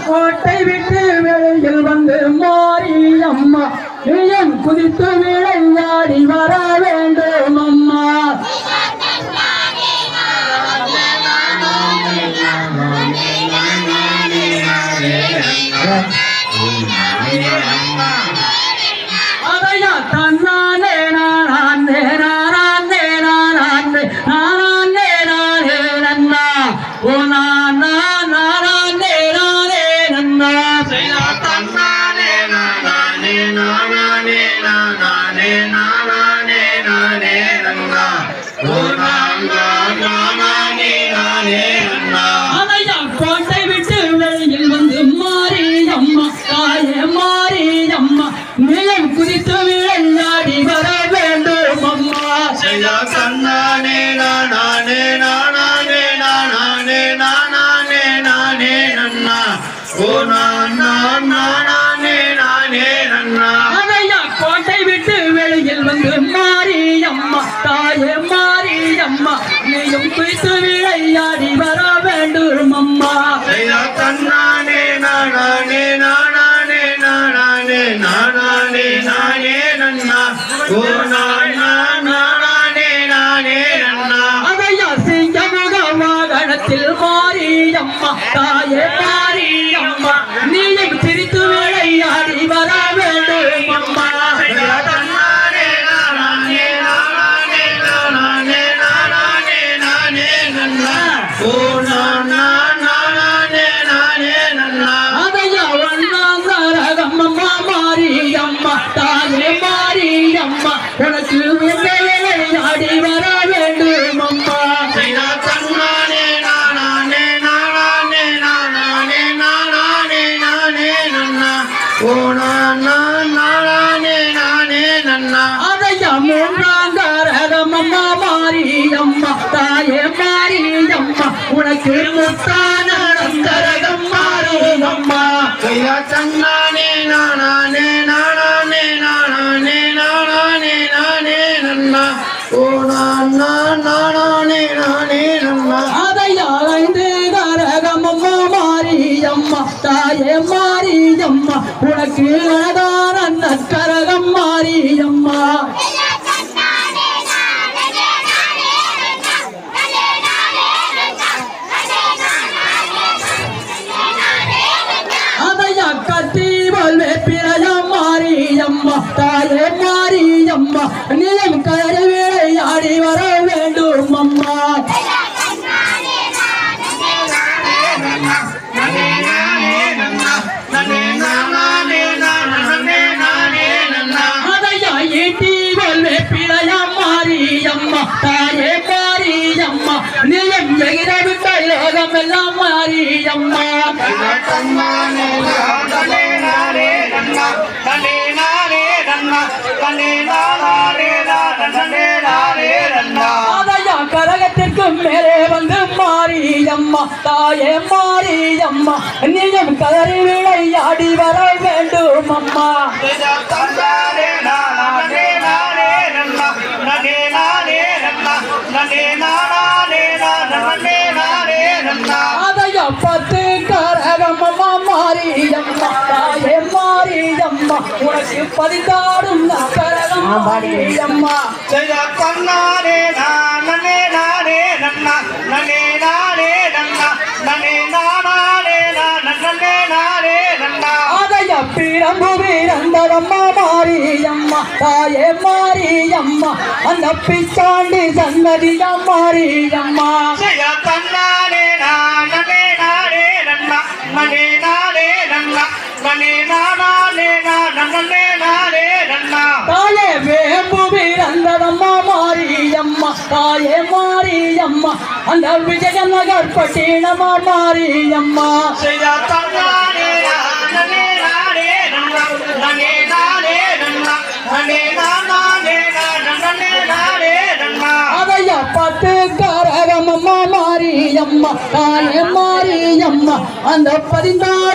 கோட்டை விட்டு வெளியில் வந்து மாரியம்மா நீயும் குதித்து விளையாடி வர வேண்டும் அம்மா. அதையா தன்னானே நானே நானே நானே நானே நானே நன்னா ஓ நானா நானே நானே நன்னா தன்னானே நானே நானே நானே நானே நானே நன்னா ஓ நானா நானே நானே நன்னா. அதையா கோட்டை விட்டு வெளியில் வந்து மாரியம்மா தாயே மாரியம்மா நீயும் குதித்து விளையாடி வர வேண்டும் அம்மா. தன்னானே நானே நானே நானே நானே நானே நன்னா ஓ நானா நானே நானே நன்னா. அதையா கோட்டை விட்டு வெளியில் வந்து மாரியம்மா தாயே மாரியம்மா நீயும் குதித்து விளையாடி வர வேண்டும் அம்மா. தன்னானே நானே நானே நானே நானே நானே நன்னா ஓ நானா நானே நானே நன்னா. அதையா சிங்கமுக வாகனத்தில் மாரியம்மா தாயே மாரியம்மா நீயும் சிரித்து விளையாடி வர வேண்டும் அம்மா. தன்னானே நானே நானே நானே நானே நானே நன்னா ஓ நானா நானே நானே நன்னா. அதையா வண்ணாங்கரகம்மா மாரியம்மா தாயே மாரியம்மா உனக்கு விளையாடி வர வேண்டும் அம்மா. தன்னானே நானே நானே நானே நானே நானே நன்னா ஓ நானா நானே நானே நன்னா. அதையா மூன்றாங்கரகம்மா மாரியம்மா தாயே மாரியம்மா உனக்கு முத்தான கரகம் மாரியம்மா. தன்னானே நானே நானே நானே நானே நானே நன்னா ஓ நானா நானே நானே நன்னா. அதையா ஐந்து கரகம்மா மாரியம்மா தாயே மாரியம்மா உனக்கு அழகான கரகம் மாரியம்மா. அதையா கத்தி வல்வே பிறையம் மாரியம்மா தாயே மாரியம்மா நீயும் கரை விளையாடி வர வேண்டும் அம்மா. அதையா ஈட்டி வல்வே பிறையம் மாரியம்மா தாயே மாரியம்மா நீயும் எகிர விட்ட லோகம் எல்லாம் மாரியம்மா. அதையா கரகத்திற்கு மேலே வந்து மாரியம்மா தாயே மாரியம்மா நீயும் கதறி விளையாடி வர வேண்டும் அம்மா. அதையா பத்து கரகம்மா மாரியம்மா தாயே மாரியம்மா உனக்கு பதிந்தாடும் கரகம் மாரியம்மா. தன்னானே நானே நானே நன்னா நனே நானே நன்னா நனே நானே நானே நானே நன்னா. அதையா பிரம்பு வீரந்தரம்மா மாரியம்மா தாயே மாரியம்மா அந்த பிச்சாண்டி சன்னதியா மாரியம்மா. தன்னானே நானே நானே நன்னா நனே நானே நன்னா நனே நானே நானே நானே நன்னா. தாயே வேம்பு வீரந்தரம்மா மாரியம்மா தாயே மாரியம்மா அந்த விஜயநகர் பட்டினமா மாரியம்மா. தன்னானே நானே நானே நன்னா நனே நானே நன்னா நனே நானே நானே நானே நன்னா. அதையா பத்து கரகம்மா மாரியம்மா தாயே மாரியம்மா அந்த பதிந்தாடும்